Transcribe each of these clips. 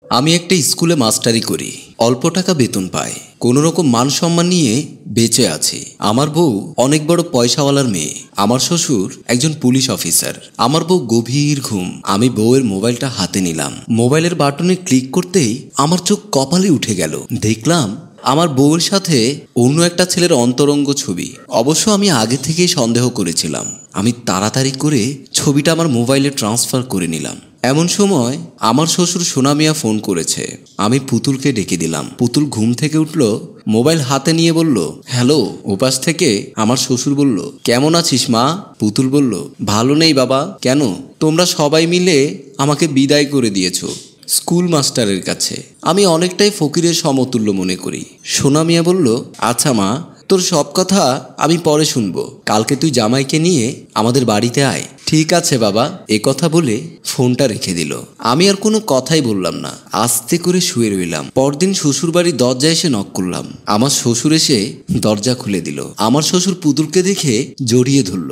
আমি একটা স্কুলে মাস্টারি করি, অল্প টাকা বেতন পাই, কোনো রকম মান সম্মান নিয়ে বেঁচে আছি। আমার বউ অনেক বড় পয়সাওয়ালার মেয়ে, আমার শ্বশুর একজন পুলিশ অফিসার। আমার বউ গভীর ঘুম। আমি বউয়ের মোবাইলটা হাতে নিলাম। মোবাইলের বাটনে ক্লিক করতেই আমার চোখ কপালে উঠে গেল। দেখলাম আমার বউয়ের সাথে অন্য একটা ছেলের অন্তরঙ্গ ছবি। অবশ্য আমি আগে থেকেই সন্দেহ করেছিলাম। আমি তাড়াতাড়ি করে ছবিটা আমার মোবাইলে ট্রান্সফার করে নিলাম। এমন সময় আমার শ্বশুর সোনা মিয়া ফোন করেছে। আমি পুতুলকে ডেকে দিলাম। পুতুল ঘুম থেকে উঠল, মোবাইল হাতে নিয়ে বলল, হ্যালো। ওপাশ থেকে আমার শ্বশুর বলল, কেমন আছিস মা? পুতুল বলল, ভালো নেই বাবা। কেন? তোমরা সবাই মিলে আমাকে বিদায় করে দিয়েছো স্কুল মাস্টারের কাছে। আমি অনেকটাই ফকিরের সমতুল্য মনে করি। সোনা মিয়া বলল, আচ্ছা মা, তোর সব কথা আমি পরে শুনবো। কালকে তুই জামাইকে নিয়ে আমাদের বাড়িতে আয়। ঠিক আছে বাবা। এ কথা বলে ফোনটা রেখে দিল। আমি আর কোনো কথাই বললাম না, আস্তে করে শুয়ে রইলাম। পরদিন শ্বশুর বাড়ির দরজায় এসে নক করলাম। আমার শ্বশুর এসে দরজা খুলে দিল। আমার শ্বশুর পুতুলকে দেখে জড়িয়ে ধরল।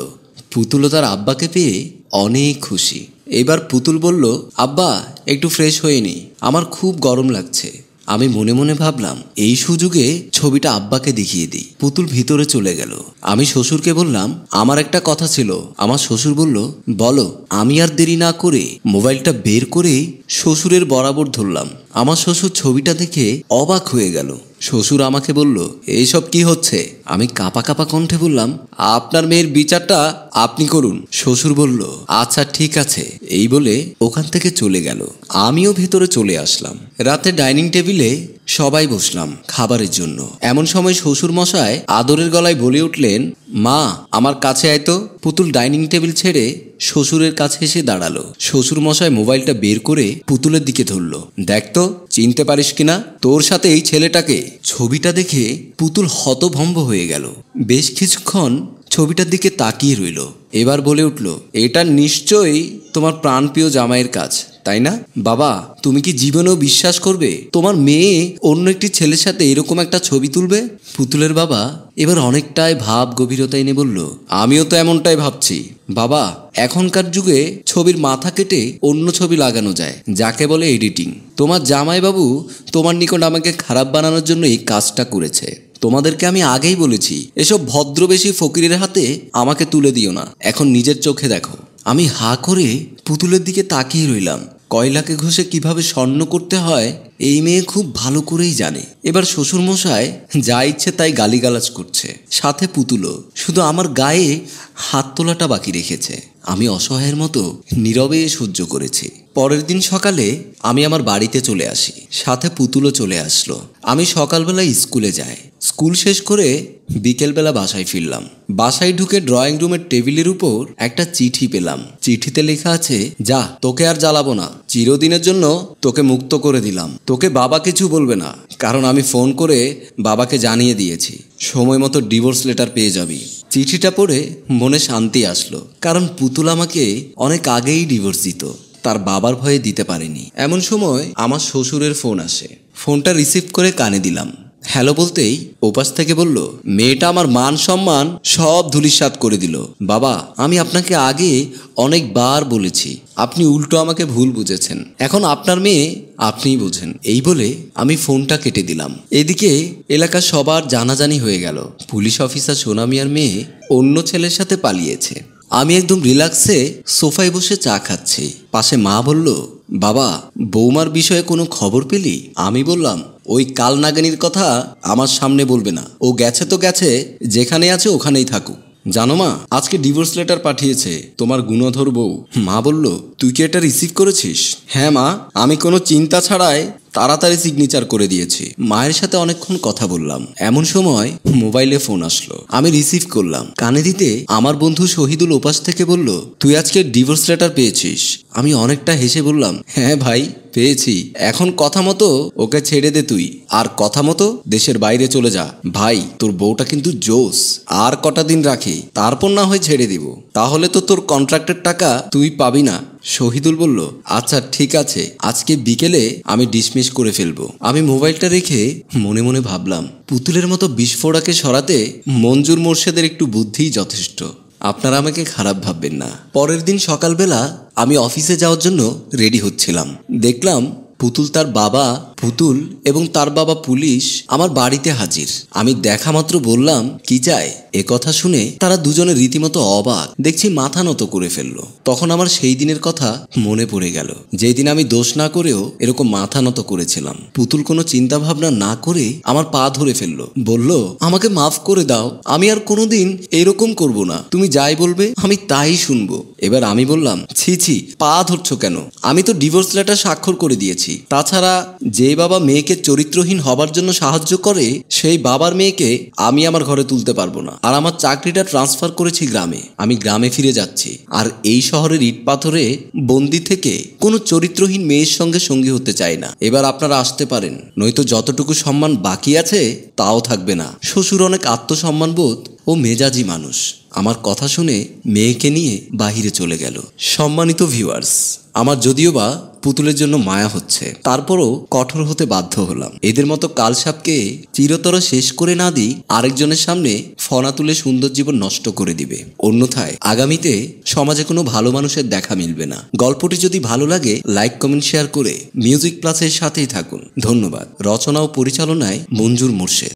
পুতুলও তার আব্বাকে পেয়ে অনেক খুশি। এবার পুতুল বলল, আব্বা একটু ফ্রেশ হয়ে নি, আমার খুব গরম লাগছে। আমি মনে মনে ভাবলাম, এই সুযোগে ছবিটা আব্বাকে দেখিয়ে দিই। পুতুল ভিতরে চলে গেল। আমি শ্বশুরকে বললাম, আমার একটা কথা ছিল। আমার শ্বশুর বলল, বলো। আমি আর দেরি না করে মোবাইলটা বের করে শ্বশুরের বরাবর ধরলাম। আমার শ্বশুর ছবিটা দেখে অবাক হয়ে গেল। শ্বশুর আমাকে বলল, এইসব কি হচ্ছে? আমি কাঁপা কাঁপা কণ্ঠে বললাম, আপনার মেয়ের বিচারটা আপনি করুন। শ্বশুর বলল, আচ্ছা ঠিক আছে। এই বলে ওখান থেকে চলে গেল। আমিও ভেতরে চলে আসলাম। রাতে ডাইনিং টেবিলে সবাই বসলাম খাবারের জন্য। এমন সময় শ্বশুর মশাই আদরের গলায় বলে উঠলেন, মা আমার কাছে আয় তো। পুতুল ডাইনিং টেবিল ছেড়ে শ্বশুরের কাছে এসে দাঁড়ালো। শ্বশুর মশাই মোবাইলটা বের করে পুতুলের দিকে ধরলো। দেখ তো চিনতে পারিস কিনা তোর সাথে এই ছেলেটাকে। ছবিটা দেখে পুতুল হতভম্ব হয়ে গেল। বেশ কিছুক্ষণ ছবিটার দিকে তাকিয়ে রইল। এবার বলে উঠল, এটা নিশ্চয়ই তোমার প্রাণপ্রিয় জামাইয়ের কাজ, তাই না? বাবা তুমি কি জীবনেও বিশ্বাস করবে তোমার মেয়ে অন্য একটি ছেলের সাথে এরকম একটা ছবি তুলবে? পুতুলের বাবা এবার অনেকটাই ভাব গভীরতা এনে বলল, আমিও তো এমনটাই ভাবছি বাবা। এখনকার যুগে ছবির মাথা কেটে অন্য ছবি লাগানো যায়, যাকে বলে এডিটিং। তোমার জামাইবাবু তোমার নিকট আমাকে খারাপ বানানোর জন্য এই কাজটা করেছে। তোমাদেরকে আমি আগেই বলেছি, এসব ভদ্রবেশী ফকিরের হাতে আমাকে তুলে দিও না। এখন নিজের চোখে দেখো। আমি হা করে পুতুলের দিকে তাকিয়ে রইলাম। কয়লাকে ঘষে কিভাবে স্বর্ণ করতে হয় এই মেয়ে খুব ভালো করেই জানে। এবার শ্বশুরমশাই যা ইচ্ছে তাই গালিগালাজ করছে, সাথে পুতুলও। শুধু আমার গায়ে হাত তোলাটা বাকি রেখেছে। আমি অসহায়ের মতো নীরবে সহ্য করেছি। পরের দিন সকালে আমি আমার বাড়িতে চলে আসি, সাথে পুতুলও চলে আসলো। আমি সকালবেলা স্কুলে যাই। স্কুল শেষ করে বিকেলবেলা বাসায় ফিরলাম। বাসায় ঢুকে ড্রয়িং রুমের টেবিলের উপর একটা চিঠি পেলাম। চিঠিতে লেখা আছে, যা, তোকে আর জ্বালাবো না, চিরদিনের জন্য তোকে মুক্ত করে দিলাম। তোকে বাবা কিছু বলবে না, কারণ আমি ফোন করে বাবাকে জানিয়ে দিয়েছি। সময় মতো ডিভোর্স লেটার পেয়ে যাবি। চিঠিটা পড়ে মনে শান্তি আসলো, কারণ পুতুল আমাকে অনেক আগেই ডিভোর্স দিত, তার বাবার ভয়ে দিতে পারেনি। এমন সময় আমার শ্বশুরের ফোন আসে। ফোনটা রিসিভ করে কানে দিলাম। হ্যালো বলতেই ওপাশ থেকে বলল, মেয়েটা আমার মান সম্মান সব ধূলিসাৎ করে দিল। বাবা আমি আপনাকে আগে অনেকবার বলেছি, আপনি উল্টো আমাকে ভুল বুঝেছেন। এখন আপনার মেয়ে আপনিই বোঝেন। এই বলে আমি ফোনটা কেটে দিলাম। এদিকে এলাকার সবার জানাজানি হয়ে গেল, পুলিশ অফিসার সোনা মিয়ার মেয়ে অন্য ছেলের সাথে পালিয়েছে। আমি একদম রিল্যাক্সে সোফায় বসে চা খাচ্ছি। পাশে মা বলল, বাবা বৌমার বিষয়ে কোনো খবর পেলি? আমি বললাম, ওই কাল নাগানির কথা আমার সামনে বলবে না। ও গেছে তো গেছে, যেখানে আছে ওখানেই থাকুক। জানো মা, আজকে ডিভোর্স লেটার পাঠিয়েছে তোমার গুণধর বউ। মা বলল, তুই কি এটা রিসিভ করেছিস? হ্যাঁ মা, আমি কোনো চিন্তা ছাড়াই তাড়াতাড়ি সিগনেচার করে দিয়েছি। মায়ের সাথে অনেকক্ষণ কথা বললাম। এমন সময় মোবাইলে ফোন আসলো। আমি রিসিভ করলাম। কানে দিতে আমার বন্ধু শহীদুল ওপাশ থেকে বলল, তুই আজকে ডিভোর্স লেটার পেয়েছিস? আমি অনেকটা হেসে বললাম, হ্যাঁ ভাই পেয়েছি। এখন কথা মতো ওকে ছেড়ে দে তুই, আর কথা মতো দেশের বাইরে চলে যা। ভাই তোর বউটা কিন্তু জোস, আর কটা দিন রাখি, তারপর না হয় ছেড়ে দিব। তাহলে তো তোর কন্ট্রাক্টের টাকা তুই পাবি না। শহীদুল বলল, আচ্ছা ঠিক আছে, আজকে বিকেলে আমি ডিসমিস করে ফেলবো। আমি মোবাইলটা রেখে মনে মনে ভাবলাম, পুতুলের মতো বিস্ফোরকে সরাতে মঞ্জুর মোর্শেদের একটু বুদ্ধিই যথেষ্ট। আপনারা আমাকে খারাপ ভাববেন না। পরের দিন সকালবেলা আমি অফিসে যাওয়ার জন্য রেডি হচ্ছিলাম। দেখলাম পুতুল এবং তার বাবা পুলিশ আমার বাড়িতে হাজির। আমি দেখা মাত্র বললাম, কি চাই? এ কথা শুনে তারা দুজনে রীতিমতো অবাক, দেখছি মাথা নত করে ফেললো। তখন আমার সেই দিনের কথা মনে পড়ে গেল, যেই দিন আমি দোষ না করেও এরকম মাথা নত করেছিলাম। পুতুল কোনো চিন্তা ভাবনা না করে আমার পা ধরে ফেললো, বলল, আমাকে মাফ করে দাও, আমি আর কোনোদিন এরকম করব না, তুমি যাই বলবে আমি তাই শুনবো। এবার আমি বললাম, ছি ছি, পা ধরছো কেন? আমি তো ডিভোর্স লেটার স্বাক্ষর করে দিয়েছি। তাছাড়া যে বাবা মেয়েকে চরিত্রহীন হবার জন্য সাহায্য করে, সেই বাবার মেয়েকে আমি আমার ঘরে তুলতে পারবো না। আর আমার চাকরিটা ট্রান্সফার করেছি গ্রামে, আমি গ্রামে ফিরে যাচ্ছি। আর এই শহরের ইট পাথরে বন্দি থেকে কোনো চরিত্রহীন মেয়ের সঙ্গে সঙ্গী হতে চাই না। এবার আপনারা আসতে পারেন, নয়তো যতটুকু সম্মান বাকি আছে তাও থাকবে না। শ্বশুর অনেক আত্মসম্মানবোধ ও মেজাজি মানুষ। আমার কথা শুনে মেয়েকে নিয়ে বাহিরে চলে গেল। সম্মানিত ভিউয়ার্স, আমার যদিও বা পুতুলের জন্য মায়া হচ্ছে, তারপরও কঠোর হতে বাধ্য হলাম। এদের মতো কালসাপকে চিরতর শেষ করে না দিই, আরেকজনের সামনে ফনা তুলে সুন্দর জীবন নষ্ট করে দিবে। অন্যথায় আগামীতে সমাজে কোনো ভালো মানুষের দেখা মিলবে না। গল্পটি যদি ভালো লাগে লাইক, কমেন্ট, শেয়ার করে মিউজিক প্লাসের সাথেই থাকুন। ধন্যবাদ। রচনা ও পরিচালনায় মঞ্জুর মোর্শেদ।